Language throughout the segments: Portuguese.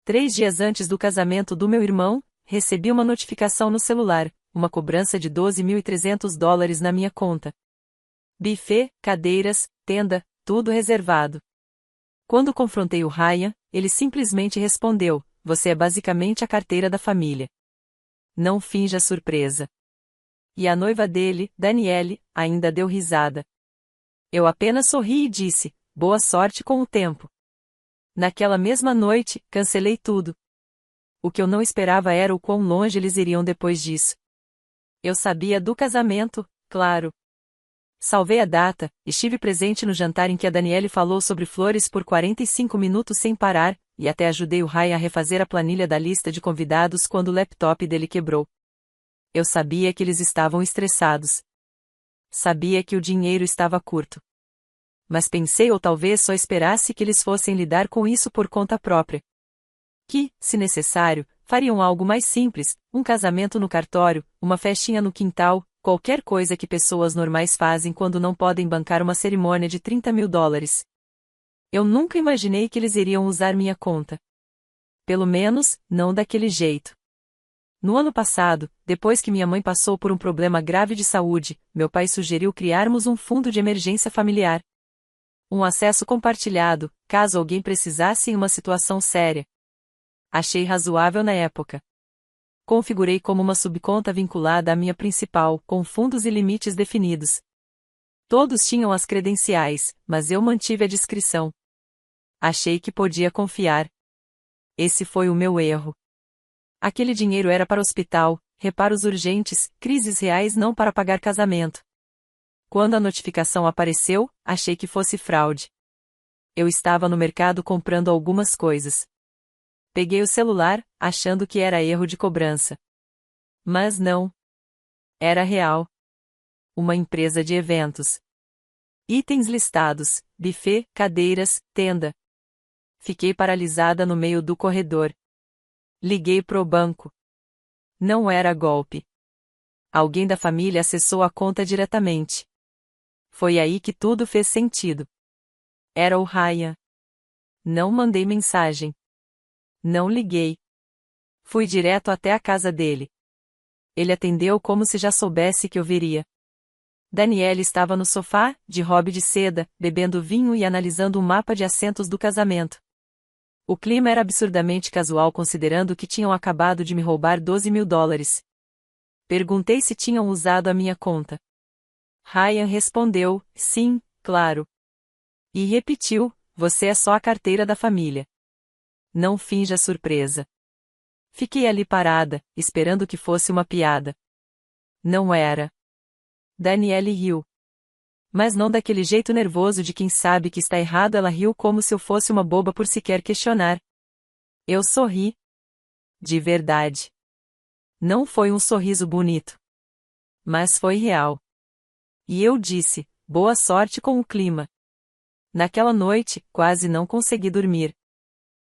3 dias antes do casamento do meu irmão, recebi uma notificação no celular, uma cobrança de $12.300 na minha conta. Buffet, cadeiras, tenda, tudo reservado. Quando confrontei o Ryan, ele simplesmente respondeu: "Você é basicamente a carteira da família. Não finja surpresa." E a noiva dele, Danielle, ainda deu risada. Eu apenas sorri e disse: "Boa sorte com o tempo." Naquela mesma noite, cancelei tudo. O que eu não esperava era o quão longe eles iriam depois disso. Eu sabia do casamento, claro. Salvei a data, estive presente no jantar em que a Danielle falou sobre flores por 45 minutos sem parar, e até ajudei o Ryan a refazer a planilha da lista de convidados quando o laptop dele quebrou. Eu sabia que eles estavam estressados. Sabia que o dinheiro estava curto. Mas pensei ou talvez só esperasse que eles fossem lidar com isso por conta própria. Que, se necessário, fariam algo mais simples, um casamento no cartório, uma festinha no quintal, qualquer coisa que pessoas normais fazem quando não podem bancar uma cerimônia de $30.000. Eu nunca imaginei que eles iriam usar minha conta. Pelo menos, não daquele jeito. No ano passado, depois que minha mãe passou por um problema grave de saúde, meu pai sugeriu criarmos um fundo de emergência familiar. Um acesso compartilhado, caso alguém precisasse em uma situação séria. Achei razoável na época. Configurei como uma subconta vinculada à minha principal, com fundos e limites definidos. Todos tinham as credenciais, mas eu mantive a discrição. Achei que podia confiar. Esse foi o meu erro. Aquele dinheiro era para hospital, reparos urgentes, crises reais, não para pagar casamento. Quando a notificação apareceu, achei que fosse fraude. Eu estava no mercado comprando algumas coisas. Peguei o celular, achando que era erro de cobrança. Mas não. Era real. Uma empresa de eventos. Itens listados: buffet, cadeiras, tenda. Fiquei paralisada no meio do corredor. Liguei pro banco. Não era golpe. Alguém da família acessou a conta diretamente. Foi aí que tudo fez sentido. Era o Ryan. Não mandei mensagem. Não liguei. Fui direto até a casa dele. Ele atendeu como se já soubesse que eu viria. Danielle estava no sofá, de robe de seda, bebendo vinho e analisando o mapa de assentos do casamento. O clima era absurdamente casual considerando que tinham acabado de me roubar $12.000. Perguntei se tinham usado a minha conta. Ryan respondeu: "Sim, claro." E repetiu: "Você é só a carteira da família. Não finja surpresa." Fiquei ali parada, esperando que fosse uma piada. Não era. Danielle riu. Mas não daquele jeito nervoso de quem sabe que está errado. Ela riu como se eu fosse uma boba por sequer questionar. Eu sorri. De verdade. Não foi um sorriso bonito. Mas foi real. E eu disse: "Boa sorte com o clima." Naquela noite, quase não consegui dormir.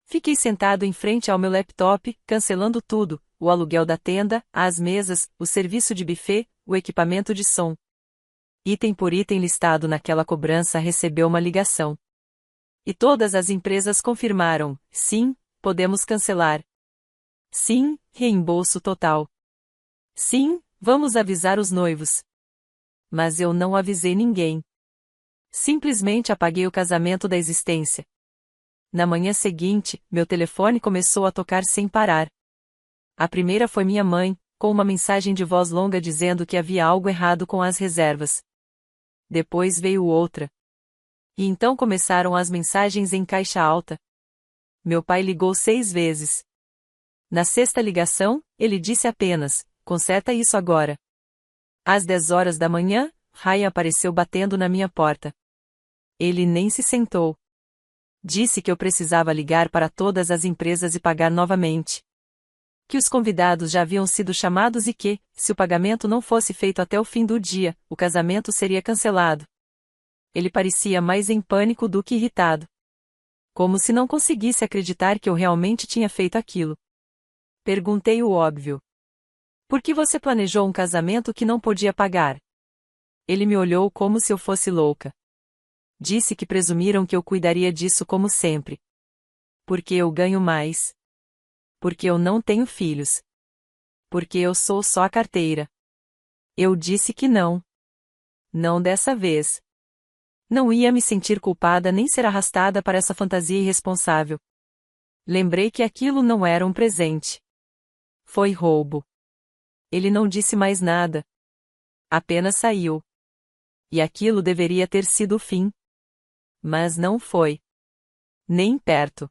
Fiquei sentado em frente ao meu laptop, cancelando tudo: o aluguel da tenda, as mesas, o serviço de buffet, o equipamento de som. Item por item listado naquela cobrança recebeu uma ligação. E todas as empresas confirmaram: "Sim, podemos cancelar." "Sim, reembolso total." "Sim, vamos avisar os noivos." Mas eu não avisei ninguém. Simplesmente apaguei o casamento da existência. Na manhã seguinte, meu telefone começou a tocar sem parar. A primeira foi minha mãe, com uma mensagem de voz longa dizendo que havia algo errado com as reservas. Depois veio outra. E então começaram as mensagens em caixa alta. Meu pai ligou 6 vezes. Na sexta ligação, ele disse apenas: "Conserta isso agora." Às 10 horas da manhã, Ryan apareceu batendo na minha porta. Ele nem se sentou. Disse que eu precisava ligar para todas as empresas e pagar novamente. Que os convidados já haviam sido chamados e que, se o pagamento não fosse feito até o fim do dia, o casamento seria cancelado. Ele parecia mais em pânico do que irritado. Como se não conseguisse acreditar que eu realmente tinha feito aquilo. Perguntei o óbvio. "Por que você planejou um casamento que não podia pagar?" Ele me olhou como se eu fosse louca. Disse que presumiram que eu cuidaria disso como sempre. "Porque eu ganho mais." Porque eu não tenho filhos. Porque eu sou só a carteira. Eu disse que não. Não dessa vez. Não ia me sentir culpada nem ser arrastada para essa fantasia irresponsável. Lembrei que aquilo não era um presente. Foi roubo. Ele não disse mais nada. Apenas saiu. E aquilo deveria ter sido o fim. Mas não foi. Nem perto.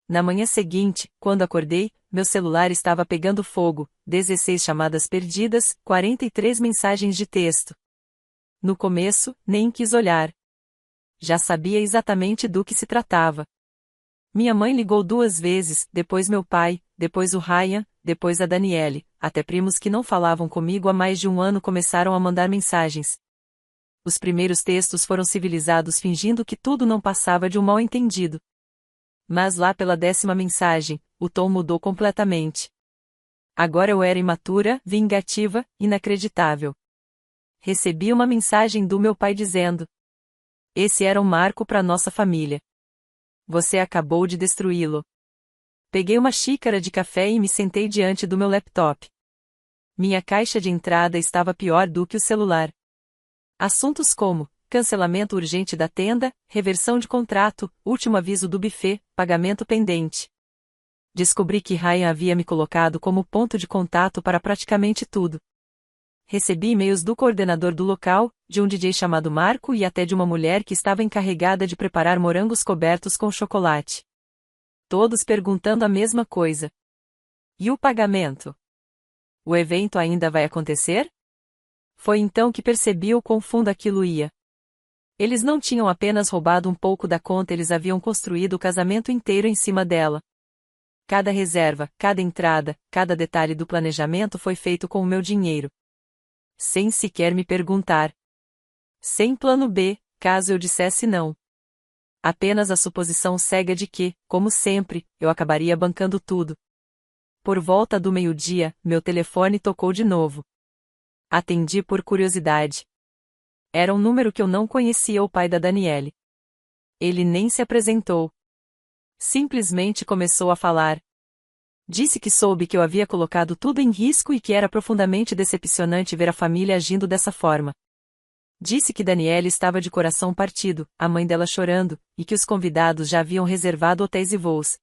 Na manhã seguinte, quando acordei, meu celular estava pegando fogo, 16 chamadas perdidas, 43 mensagens de texto. No começo, nem quis olhar. Já sabia exatamente do que se tratava. Minha mãe ligou 2 vezes, depois meu pai, depois o Ryan, depois a Daniele, até primos que não falavam comigo há mais de 1 ano começaram a mandar mensagens. Os primeiros textos foram civilizados fingindo que tudo não passava de um mal-entendido. Mas lá pela 10ª mensagem, o tom mudou completamente. Agora eu era imatura, vingativa, inacreditável. Recebi uma mensagem do meu pai dizendo: esse era um marco para nossa família. Você acabou de destruí-lo. Peguei uma xícara de café e me sentei diante do meu laptop. Minha caixa de entrada estava pior do que o celular. Assuntos como cancelamento urgente da tenda, reversão de contrato, último aviso do buffet, pagamento pendente. Descobri que Ryan havia me colocado como ponto de contato para praticamente tudo. Recebi e-mails do coordenador do local, de um DJ chamado Marco e até de uma mulher que estava encarregada de preparar morangos cobertos com chocolate. Todos perguntando a mesma coisa. E o pagamento? O evento ainda vai acontecer? Foi então que percebi o quão fundo aquilo ia. Eles não tinham apenas roubado um pouco da conta, eles haviam construído o casamento inteiro em cima dela. Cada reserva, cada entrada, cada detalhe do planejamento foi feito com o meu dinheiro. Sem sequer me perguntar. Sem plano B, caso eu dissesse não. Apenas a suposição cega de que, como sempre, eu acabaria bancando tudo. Por volta do meio-dia, meu telefone tocou de novo. Atendi por curiosidade. Era um número que eu não conhecia, o pai da Daniele. Ele nem se apresentou. Simplesmente começou a falar. Disse que soube que eu havia colocado tudo em risco e que era profundamente decepcionante ver a família agindo dessa forma. Disse que Daniele estava de coração partido, a mãe dela chorando, e que os convidados já haviam reservado hotéis e voos.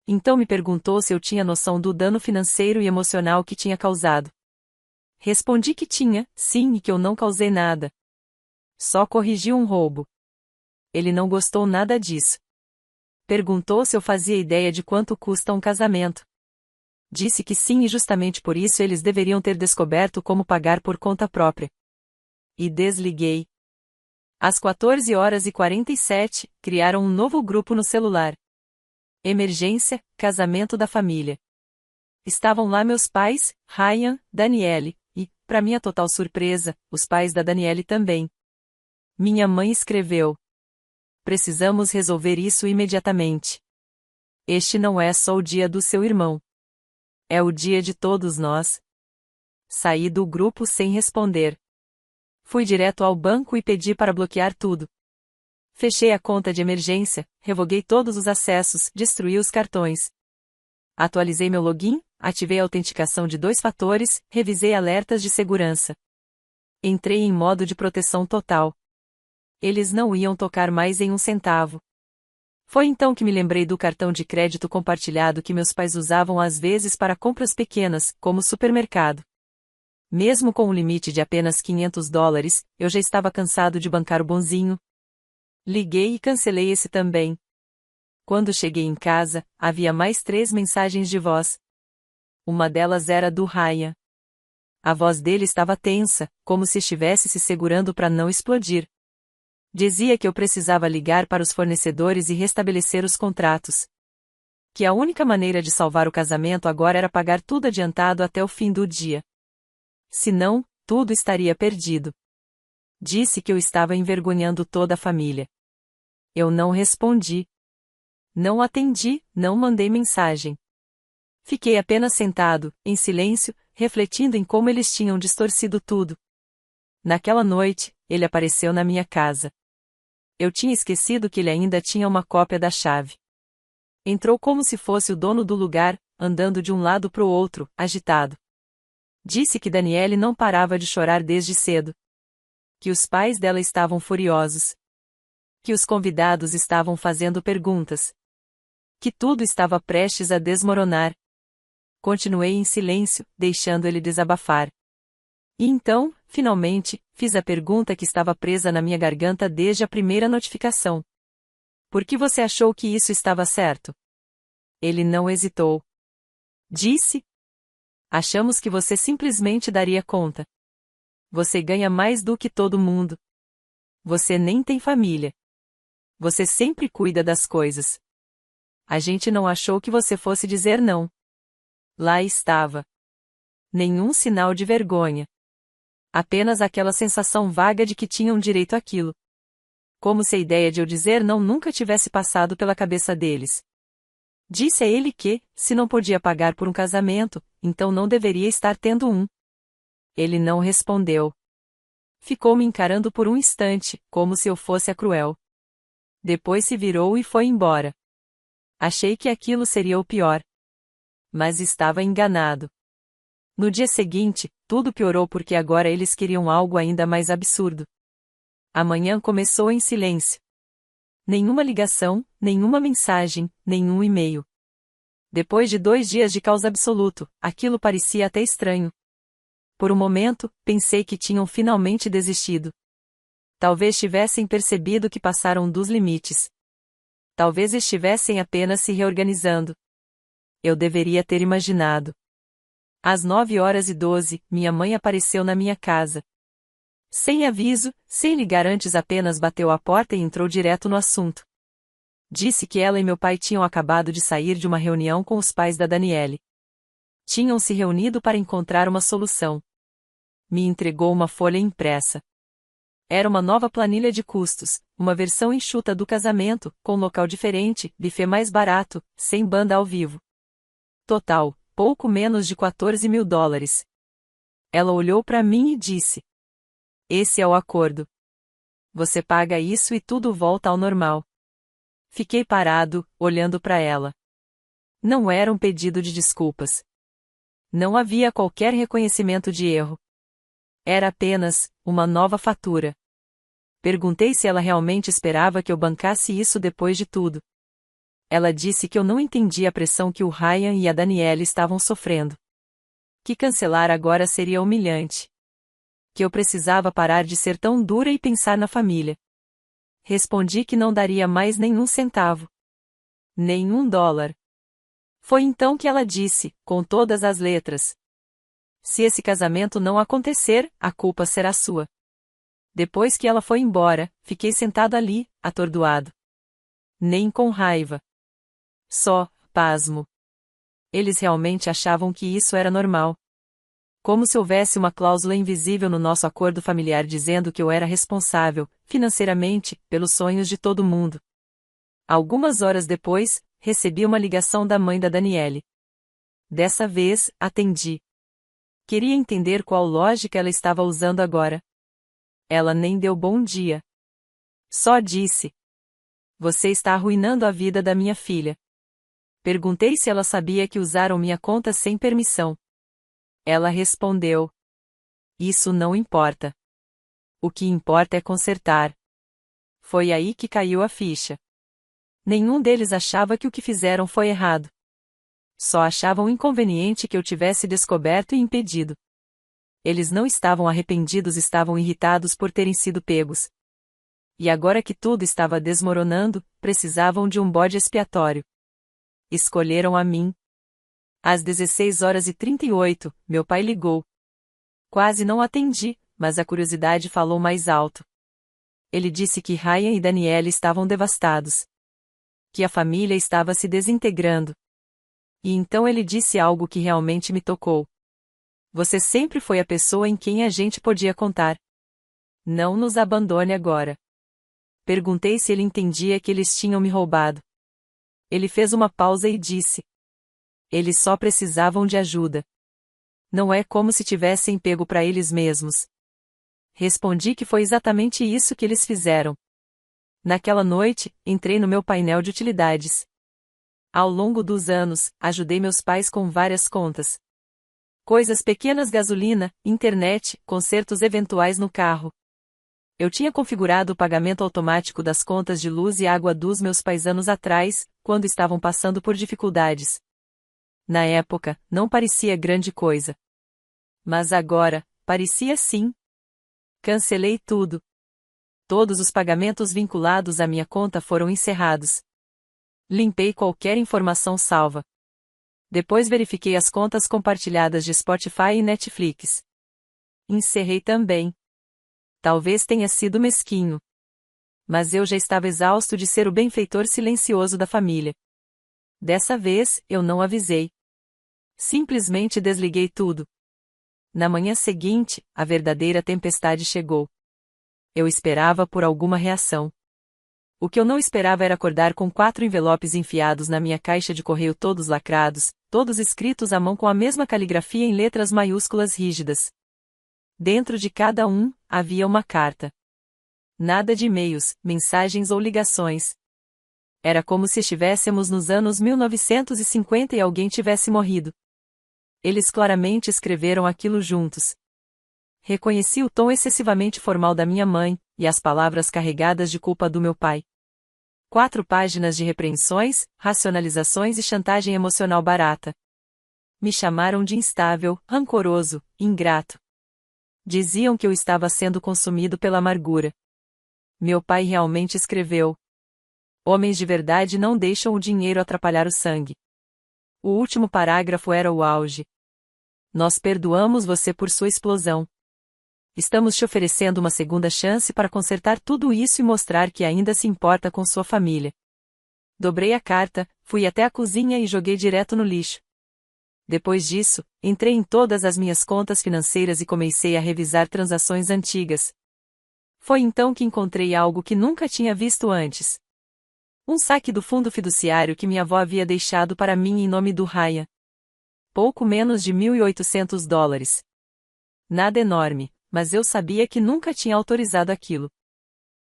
Então me perguntou se eu tinha noção do dano financeiro e emocional que tinha causado. Respondi que tinha, sim, e que eu não causei nada. Só corrigi um roubo. Ele não gostou nada disso. Perguntou se eu fazia ideia de quanto custa um casamento. Disse que sim e justamente por isso eles deveriam ter descoberto como pagar por conta própria. E desliguei. Às 14h47, criaram um novo grupo no celular. Emergência, casamento da família. Estavam lá meus pais, Ryan, Daniele, e, para minha total surpresa, os pais da Daniele também. Minha mãe escreveu: precisamos resolver isso imediatamente. Este não é só o dia do seu irmão. É o dia de todos nós. Saí do grupo sem responder. Fui direto ao banco e pedi para bloquear tudo. Fechei a conta de emergência, revoguei todos os acessos, destruí os cartões. Atualizei meu login, ativei a autenticação de 2 fatores, revisei alertas de segurança. Entrei em modo de proteção total. Eles não iam tocar mais em um centavo. Foi então que me lembrei do cartão de crédito compartilhado que meus pais usavam às vezes para compras pequenas, como supermercado. Mesmo com um limite de apenas $500, eu já estava cansado de bancar o bonzinho. Liguei e cancelei esse também. Quando cheguei em casa, havia mais 3 mensagens de voz. Uma delas era do Ryan. A voz dele estava tensa, como se estivesse se segurando para não explodir. Dizia que eu precisava ligar para os fornecedores e restabelecer os contratos. Que a única maneira de salvar o casamento agora era pagar tudo adiantado até o fim do dia. Senão, tudo estaria perdido. Disse que eu estava envergonhando toda a família. Eu não respondi. Não atendi, não mandei mensagem. Fiquei apenas sentado, em silêncio, refletindo em como eles tinham distorcido tudo. Naquela noite, ele apareceu na minha casa. Eu tinha esquecido que ele ainda tinha uma cópia da chave. Entrou como se fosse o dono do lugar, andando de um lado para o outro, agitado. Disse que Daniele não parava de chorar desde cedo. Que os pais dela estavam furiosos. Que os convidados estavam fazendo perguntas. Que tudo estava prestes a desmoronar. Continuei em silêncio, deixando ele desabafar. E então, finalmente, fiz a pergunta que estava presa na minha garganta desde a primeira notificação. Por que você achou que isso estava certo? Ele não hesitou. Disse: achamos que você simplesmente daria conta. Você ganha mais do que todo mundo. Você nem tem família. Você sempre cuida das coisas. A gente não achou que você fosse dizer não. Lá estava. Nenhum sinal de vergonha. Apenas aquela sensação vaga de que tinham direito àquilo. Como se a ideia de eu dizer não nunca tivesse passado pela cabeça deles. Disse a ele que, se não podia pagar por um casamento, então não deveria estar tendo um. Ele não respondeu. Ficou me encarando por um instante, como se eu fosse a cruel. Depois se virou e foi embora. Achei que aquilo seria o pior. Mas estava enganado. No dia seguinte, tudo piorou porque agora eles queriam algo ainda mais absurdo. A manhã começou em silêncio. Nenhuma ligação, nenhuma mensagem, nenhum e-mail. Depois de 2 dias de caos absoluto, aquilo parecia até estranho. Por um momento, pensei que tinham finalmente desistido. Talvez tivessem percebido que passaram dos limites. Talvez estivessem apenas se reorganizando. Eu deveria ter imaginado. Às 9h12, minha mãe apareceu na minha casa. Sem aviso, sem ligar antes, apenas bateu à porta e entrou direto no assunto. Disse que ela e meu pai tinham acabado de sair de uma reunião com os pais da Daniele. Tinham se reunido para encontrar uma solução. Me entregou uma folha impressa. Era uma nova planilha de custos, uma versão enxuta do casamento, com local diferente, buffet mais barato, sem banda ao vivo. Total, pouco menos de $14.000. Ela olhou para mim e disse: esse é o acordo. Você paga isso e tudo volta ao normal. Fiquei parado, olhando para ela. Não era um pedido de desculpas. Não havia qualquer reconhecimento de erro. Era apenas uma nova fatura. Perguntei se ela realmente esperava que eu bancasse isso depois de tudo. Ela disse que eu não entendia a pressão que o Ryan e a Danielle estavam sofrendo. Que cancelar agora seria humilhante. Que eu precisava parar de ser tão dura e pensar na família. Respondi que não daria mais nenhum centavo. Nem $1. Foi então que ela disse, com todas as letras: se esse casamento não acontecer, a culpa será sua. Depois que ela foi embora, fiquei sentado ali, atordoado. Nem com raiva. Só, pasmo. Eles realmente achavam que isso era normal. Como se houvesse uma cláusula invisível no nosso acordo familiar dizendo que eu era responsável, financeiramente, pelos sonhos de todo mundo. Algumas horas depois, recebi uma ligação da mãe da Daniele. Dessa vez, atendi. Queria entender qual lógica ela estava usando agora. Ela nem deu bom dia. Só disse: você está arruinando a vida da minha filha. Perguntei se ela sabia que usaram minha conta sem permissão. Ela respondeu: isso não importa. O que importa é consertar. Foi aí que caiu a ficha. Nenhum deles achava que o que fizeram foi errado. Só achavam inconveniente que eu tivesse descoberto e impedido. Eles não estavam arrependidos, estavam irritados por terem sido pegos. E agora que tudo estava desmoronando, precisavam de um bode expiatório. Escolheram a mim. Às 16h38, meu pai ligou. Quase não atendi, mas a curiosidade falou mais alto. Ele disse que Ryan e Danielle estavam devastados. Que a família estava se desintegrando. E então ele disse algo que realmente me tocou. Você sempre foi a pessoa em quem a gente podia contar. Não nos abandone agora. Perguntei se ele entendia que eles tinham me roubado. Ele fez uma pausa e disse: eles só precisavam de ajuda. Não é como se tivessem pego para eles mesmos. Respondi que foi exatamente isso que eles fizeram. Naquela noite, entrei no meu painel de utilidades. Ao longo dos anos, ajudei meus pais com várias contas. Coisas pequenas: gasolina, internet, consertos eventuais no carro. Eu tinha configurado o pagamento automático das contas de luz e água dos meus pais anos atrás, quando estavam passando por dificuldades. Na época, não parecia grande coisa. Mas agora, parecia sim. Cancelei tudo. Todos os pagamentos vinculados à minha conta foram encerrados. Limpei qualquer informação salva. Depois verifiquei as contas compartilhadas de Spotify e Netflix. Encerrei também. Talvez tenha sido mesquinho. Mas eu já estava exausto de ser o benfeitor silencioso da família. Dessa vez, eu não avisei. Simplesmente desliguei tudo. Na manhã seguinte, a verdadeira tempestade chegou. Eu esperava por alguma reação. O que eu não esperava era acordar com 4 envelopes enfiados na minha caixa de correio, todos lacrados, todos escritos à mão com a mesma caligrafia em letras maiúsculas rígidas. Dentro de cada um, havia uma carta. Nada de e-mails, mensagens ou ligações. Era como se estivéssemos nos anos 1950 e alguém tivesse morrido. Eles claramente escreveram aquilo juntos. Reconheci o tom excessivamente formal da minha mãe, e as palavras carregadas de culpa do meu pai. 4 páginas de repreensões, racionalizações e chantagem emocional barata. Me chamaram de instável, rancoroso, ingrato. Diziam que eu estava sendo consumido pela amargura. Meu pai realmente escreveu: homens de verdade não deixam o dinheiro atrapalhar o sangue. O último parágrafo era o auge. Nós perdoamos você por sua explosão. Estamos te oferecendo uma segunda chance para consertar tudo isso e mostrar que ainda se importa com sua família. Dobrei a carta, fui até a cozinha e joguei direto no lixo. Depois disso, entrei em todas as minhas contas financeiras e comecei a revisar transações antigas. Foi então que encontrei algo que nunca tinha visto antes. Um saque do fundo fiduciário que minha avó havia deixado para mim em nome do Ryan. Pouco menos de $1.800. Nada enorme, mas eu sabia que nunca tinha autorizado aquilo.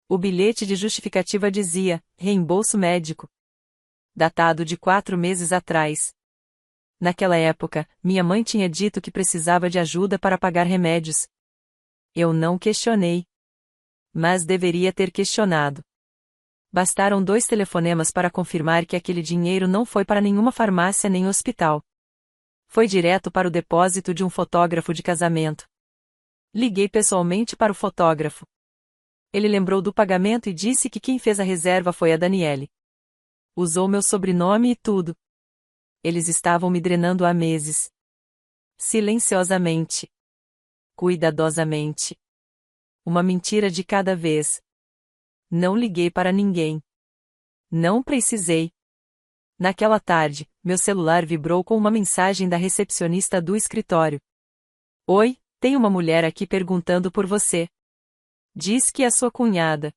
O bilhete de justificativa dizia: reembolso médico. Datado de 4 meses atrás. Naquela época, minha mãe tinha dito que precisava de ajuda para pagar remédios. Eu não questionei. Mas deveria ter questionado. Bastaram 2 telefonemas para confirmar que aquele dinheiro não foi para nenhuma farmácia nem hospital. Foi direto para o depósito de um fotógrafo de casamento. Liguei pessoalmente para o fotógrafo. Ele lembrou do pagamento e disse que quem fez a reserva foi a Daniele. Usou meu sobrenome e tudo. Eles estavam me drenando há meses. Silenciosamente. Cuidadosamente. Uma mentira de cada vez. Não liguei para ninguém. Não precisei. Naquela tarde, meu celular vibrou com uma mensagem da recepcionista do escritório. Oi, tem uma mulher aqui perguntando por você. Diz que é sua cunhada.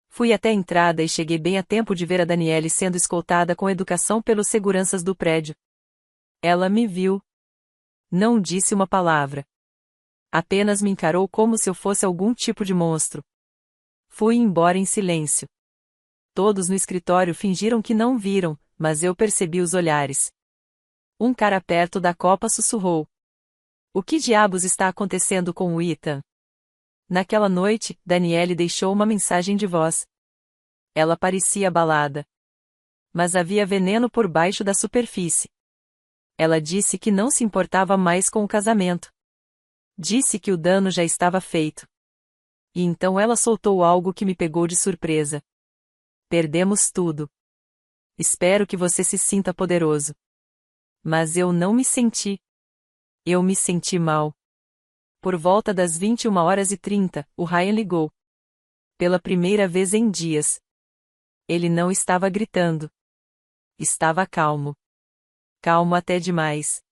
Fui até a entrada e cheguei bem a tempo de ver a Daniele sendo escoltada com educação pelos seguranças do prédio. Ela me viu. Não disse uma palavra. Apenas me encarou como se eu fosse algum tipo de monstro. Fui embora em silêncio. Todos no escritório fingiram que não viram, mas eu percebi os olhares. Um cara perto da copa sussurrou: o que diabos está acontecendo com o Ethan? Naquela noite, Daniele deixou uma mensagem de voz. Ela parecia abalada. Mas havia veneno por baixo da superfície. Ela disse que não se importava mais com o casamento. Disse que o dano já estava feito. E então ela soltou algo que me pegou de surpresa. Perdemos tudo. Espero que você se sinta poderoso. Mas eu não me senti. Eu me senti mal. Por volta das 21h30, o Ryan ligou. Pela primeira vez em dias. Ele não estava gritando. Estava calmo. Calmo até demais.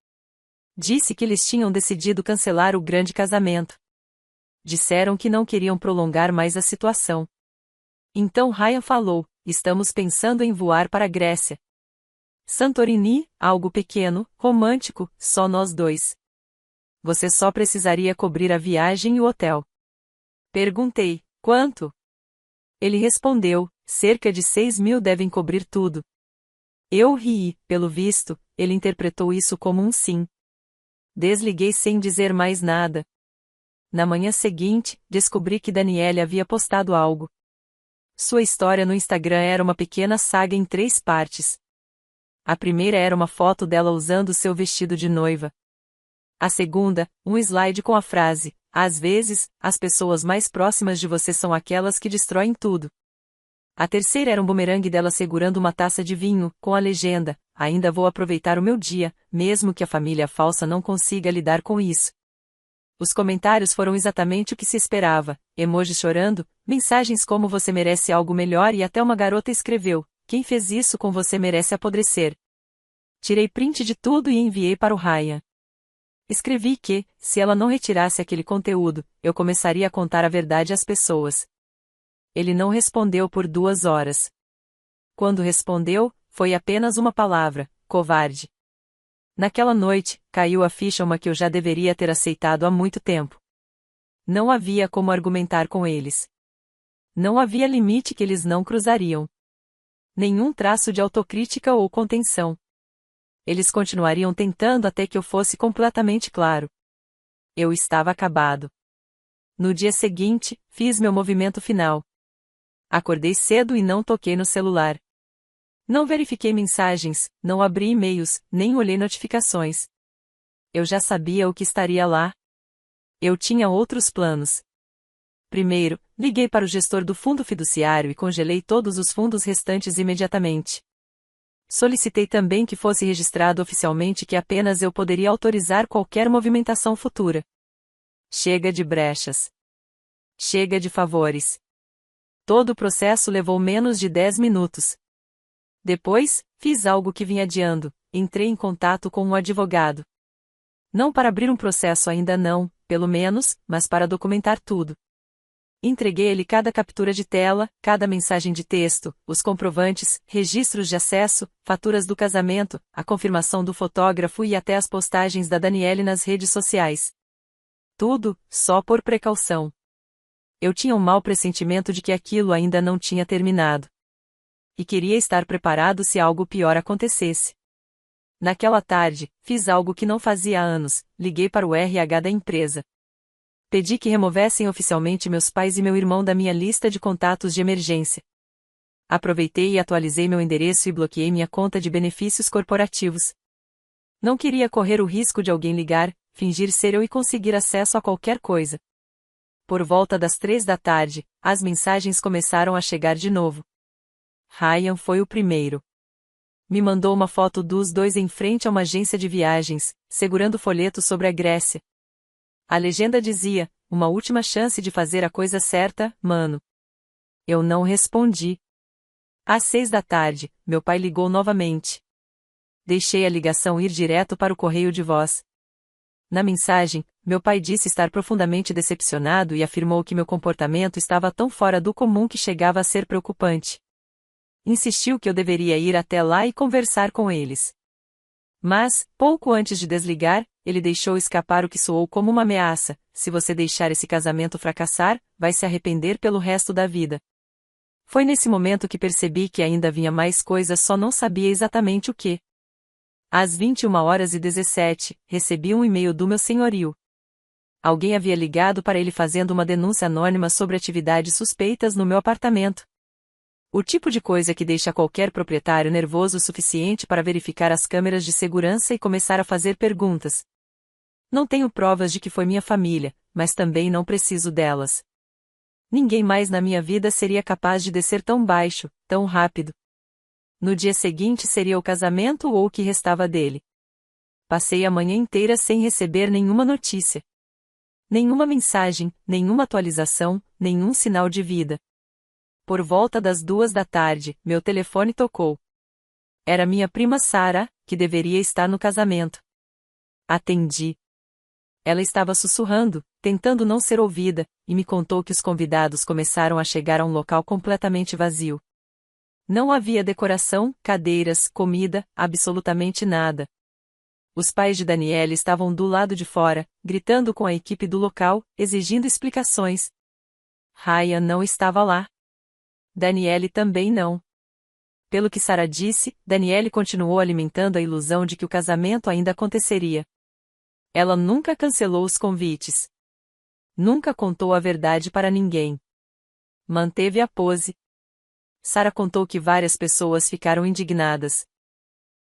Disse que eles tinham decidido cancelar o grande casamento. Disseram que não queriam prolongar mais a situação. Então Ryan falou: estamos pensando em voar para a Grécia. Santorini, algo pequeno, romântico, só nós dois. Você só precisaria cobrir a viagem e o hotel. Perguntei: quanto? Ele respondeu: cerca de 6.000 devem cobrir tudo. Eu ri, pelo visto, ele interpretou isso como um sim. Desliguei sem dizer mais nada. Na manhã seguinte, descobri que Danielle havia postado algo. Sua história no Instagram era uma pequena saga em 3 partes. A primeira era uma foto dela usando seu vestido de noiva. A segunda, um slide com a frase: às vezes, as pessoas mais próximas de você são aquelas que destroem tudo. A terceira era um bumerangue dela segurando uma taça de vinho, com a legenda: ainda vou aproveitar o meu dia, mesmo que a família falsa não consiga lidar com isso. Os comentários foram exatamente o que se esperava: emojis chorando, mensagens como você merece algo melhor e até uma garota escreveu: quem fez isso com você merece apodrecer. Tirei print de tudo e enviei para o Ryan. Escrevi que, se ela não retirasse aquele conteúdo, eu começaria a contar a verdade às pessoas. Ele não respondeu por 2 horas. Quando respondeu, foi apenas uma palavra: covarde. Naquela noite, caiu a ficha uma que eu já deveria ter aceitado há muito tempo. Não havia como argumentar com eles. Não havia limite que eles não cruzariam. Nenhum traço de autocrítica ou contenção. Eles continuariam tentando até que eu fosse completamente claro. Eu estava acabado. No dia seguinte, fiz meu movimento final. Acordei cedo e não toquei no celular. Não verifiquei mensagens, não abri e-mails, nem olhei notificações. Eu já sabia o que estaria lá. Eu tinha outros planos. Primeiro, liguei para o gestor do fundo fiduciário e congelei todos os fundos restantes imediatamente. Solicitei também que fosse registrado oficialmente que apenas eu poderia autorizar qualquer movimentação futura. Chega de brechas. Chega de favores. Todo o processo levou menos de 10 minutos. Depois, fiz algo que vinha adiando: entrei em contato com um advogado. Não para abrir um processo ainda não, pelo menos, mas para documentar tudo. Entreguei-lhe cada captura de tela, cada mensagem de texto, os comprovantes, registros de acesso, faturas do casamento, a confirmação do fotógrafo e até as postagens da Danielle nas redes sociais. Tudo, só por precaução. Eu tinha um mau pressentimento de que aquilo ainda não tinha terminado. E queria estar preparado se algo pior acontecesse. Naquela tarde, fiz algo que não fazia há anos: liguei para o RH da empresa. Pedi que removessem oficialmente meus pais e meu irmão da minha lista de contatos de emergência. Aproveitei e atualizei meu endereço e bloqueei minha conta de benefícios corporativos. Não queria correr o risco de alguém ligar, fingir ser eu e conseguir acesso a qualquer coisa. Por volta das 3 da tarde, as mensagens começaram a chegar de novo. Ryan foi o primeiro. Me mandou uma foto dos dois em frente a uma agência de viagens, segurando folhetos sobre a Grécia. A legenda dizia: uma última chance de fazer a coisa certa, mano. Eu não respondi. Às 6 da tarde, meu pai ligou novamente. Deixei a ligação ir direto para o correio de voz. Na mensagem, meu pai disse estar profundamente decepcionado e afirmou que meu comportamento estava tão fora do comum que chegava a ser preocupante. Insistiu que eu deveria ir até lá e conversar com eles. Mas, pouco antes de desligar, ele deixou escapar o que soou como uma ameaça: se você deixar esse casamento fracassar, vai se arrepender pelo resto da vida. Foi nesse momento que percebi que ainda havia mais coisas, só não sabia exatamente o que. Às 21h17, recebi um e-mail do meu senhorio. Alguém havia ligado para ele fazendo uma denúncia anônima sobre atividades suspeitas no meu apartamento. O tipo de coisa que deixa qualquer proprietário nervoso o suficiente para verificar as câmeras de segurança e começar a fazer perguntas. Não tenho provas de que foi minha família, mas também não preciso delas. Ninguém mais na minha vida seria capaz de descer tão baixo, tão rápido. No dia seguinte seria o casamento ou o que restava dele. Passei a manhã inteira sem receber nenhuma notícia. Nenhuma mensagem, nenhuma atualização, nenhum sinal de vida. Por volta das 2 da tarde, meu telefone tocou. Era minha prima Sarah, que deveria estar no casamento. Atendi. Ela estava sussurrando, tentando não ser ouvida, e me contou que os convidados começaram a chegar a um local completamente vazio. Não havia decoração, cadeiras, comida, absolutamente nada. Os pais de Danielle estavam do lado de fora, gritando com a equipe do local, exigindo explicações. Ryan não estava lá. Danielle também não. Pelo que Sarah disse, Danielle continuou alimentando a ilusão de que o casamento ainda aconteceria. Ela nunca cancelou os convites. Nunca contou a verdade para ninguém. Manteve a pose. Sarah contou que várias pessoas ficaram indignadas.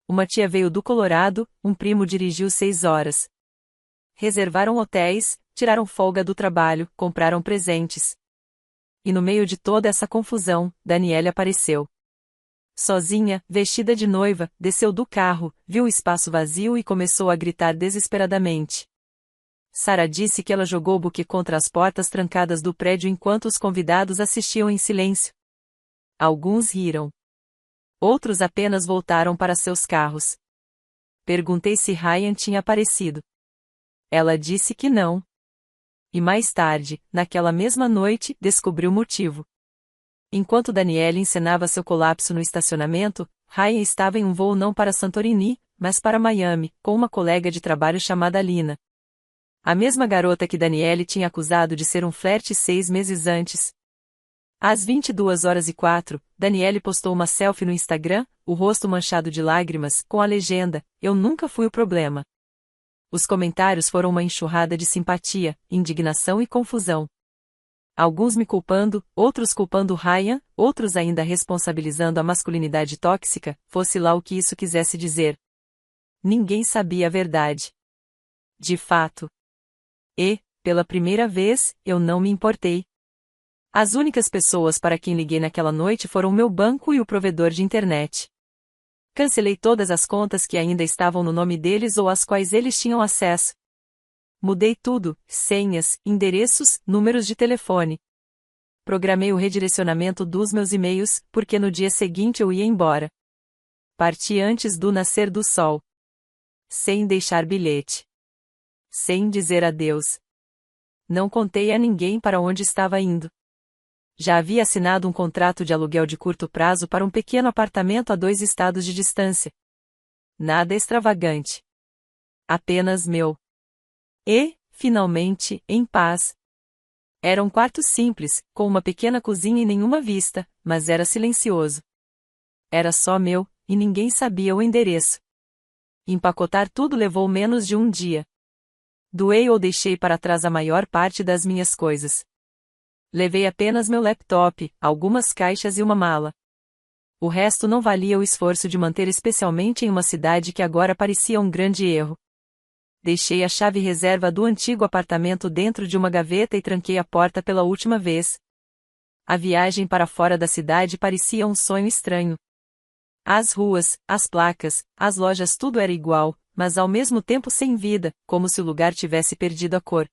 Uma tia veio do Colorado, um primo dirigiu 6 horas. Reservaram hotéis, tiraram folga do trabalho, compraram presentes. E no meio de toda essa confusão, Danielle apareceu. Sozinha, vestida de noiva, desceu do carro, viu o espaço vazio e começou a gritar desesperadamente. Sarah disse que ela jogou o buquê contra as portas trancadas do prédio enquanto os convidados assistiam em silêncio. Alguns riram. Outros apenas voltaram para seus carros. Perguntei se Ryan tinha aparecido. Ela disse que não. E mais tarde, naquela mesma noite, descobriu o motivo. Enquanto Danielle encenava seu colapso no estacionamento, Ryan estava em um voo não para Santorini, mas para Miami, com uma colega de trabalho chamada Lina. A mesma garota que Danielle tinha acusado de ser um flerte 6 meses antes. Às 22h04, Danielle postou uma selfie no Instagram, o rosto manchado de lágrimas, com a legenda: "Eu nunca fui o problema." Os comentários foram uma enxurrada de simpatia, indignação e confusão. Alguns me culpando, outros culpando Ryan, outros ainda responsabilizando a masculinidade tóxica, fosse lá o que isso quisesse dizer. Ninguém sabia a verdade. De fato. E, pela primeira vez, eu não me importei. As únicas pessoas para quem liguei naquela noite foram o meu banco e o provedor de internet. Cancelei todas as contas que ainda estavam no nome deles ou às quais eles tinham acesso. Mudei tudo, senhas, endereços, números de telefone. Programei o redirecionamento dos meus e-mails, porque no dia seguinte eu ia embora. Parti antes do nascer do sol. Sem deixar bilhete. Sem dizer adeus. Não contei a ninguém para onde estava indo. Já havia assinado um contrato de aluguel de curto prazo para um pequeno apartamento a 2 estados de distância. Nada extravagante. Apenas meu. E, finalmente, em paz. Era um quarto simples, com uma pequena cozinha e nenhuma vista, mas era silencioso. Era só meu, e ninguém sabia o endereço. Empacotar tudo levou menos de um dia. Doei ou deixei para trás a maior parte das minhas coisas. Levei apenas meu laptop, algumas caixas e uma mala. O resto não valia o esforço de manter, especialmente em uma cidade que agora parecia um grande erro. Deixei a chave reserva do antigo apartamento dentro de uma gaveta e tranquei a porta pela última vez. A viagem para fora da cidade parecia um sonho estranho. As ruas, as placas, as lojas, tudo era igual, mas ao mesmo tempo sem vida, como se o lugar tivesse perdido a cor.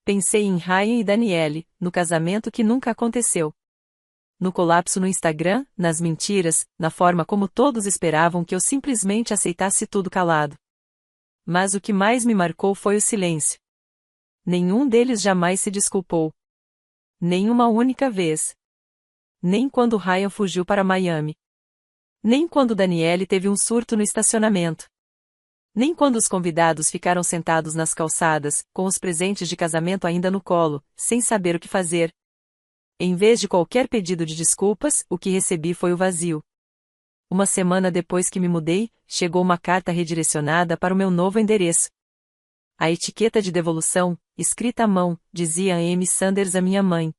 Pensei em Ryan e Danielle, no casamento que nunca aconteceu. No colapso no Instagram, nas mentiras, na forma como todos esperavam que eu simplesmente aceitasse tudo calado. Mas o que mais me marcou foi o silêncio. Nenhum deles jamais se desculpou. Nem uma única vez. Nem quando Ryan fugiu para Miami. Nem quando Danielle teve um surto no estacionamento. Nem quando os convidados ficaram sentados nas calçadas, com os presentes de casamento ainda no colo, sem saber o que fazer. Em vez de qualquer pedido de desculpas, o que recebi foi o vazio. Uma semana depois que me mudei, chegou uma carta redirecionada para o meu novo endereço. A etiqueta de devolução, escrita à mão, dizia Amy Sanders, a minha mãe.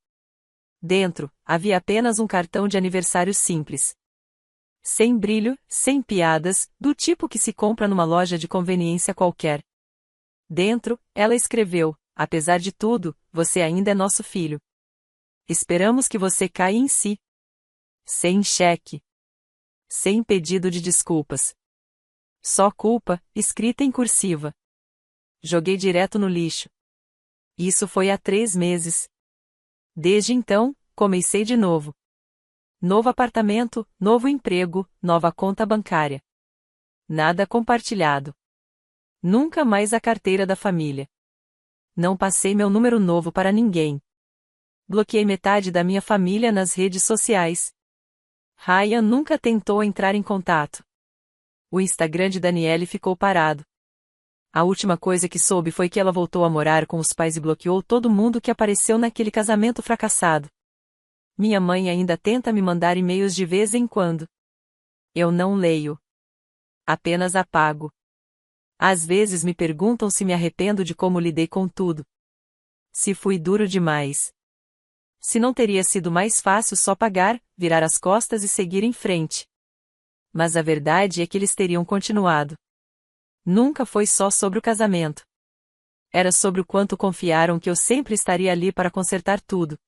Dentro, havia apenas um cartão de aniversário simples. Sem brilho, sem piadas, do tipo que se compra numa loja de conveniência qualquer. Dentro, ela escreveu: "Apesar de tudo, você ainda é nosso filho. Esperamos que você caia em si." Sem cheque. Sem pedido de desculpas. Só culpa, escrita em cursiva. Joguei direto no lixo. Isso foi há 3 meses. Desde então, comecei de novo. Novo apartamento, novo emprego, nova conta bancária. Nada compartilhado. Nunca mais a carteira da família. Não passei meu número novo para ninguém. Bloqueei metade da minha família nas redes sociais. Ryan nunca tentou entrar em contato. O Instagram de Danielle ficou parado. A última coisa que soube foi que ela voltou a morar com os pais e bloqueou todo mundo que apareceu naquele casamento fracassado. Minha mãe ainda tenta me mandar e-mails de vez em quando. Eu não leio. Apenas apago. Às vezes me perguntam se me arrependo de como lidei com tudo. Se fui duro demais. Se não teria sido mais fácil só pagar, virar as costas e seguir em frente. Mas a verdade é que eles teriam continuado. Nunca foi só sobre o casamento. Era sobre o quanto confiaram que eu sempre estaria ali para consertar tudo.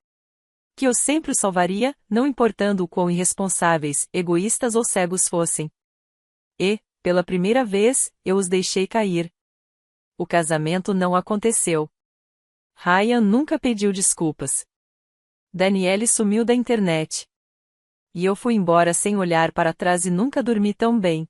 Que eu sempre os salvaria, não importando o quão irresponsáveis, egoístas ou cegos fossem. E, pela primeira vez, eu os deixei cair. O casamento não aconteceu. Ryan nunca pediu desculpas. Danielle sumiu da internet. E eu fui embora sem olhar para trás e nunca dormi tão bem.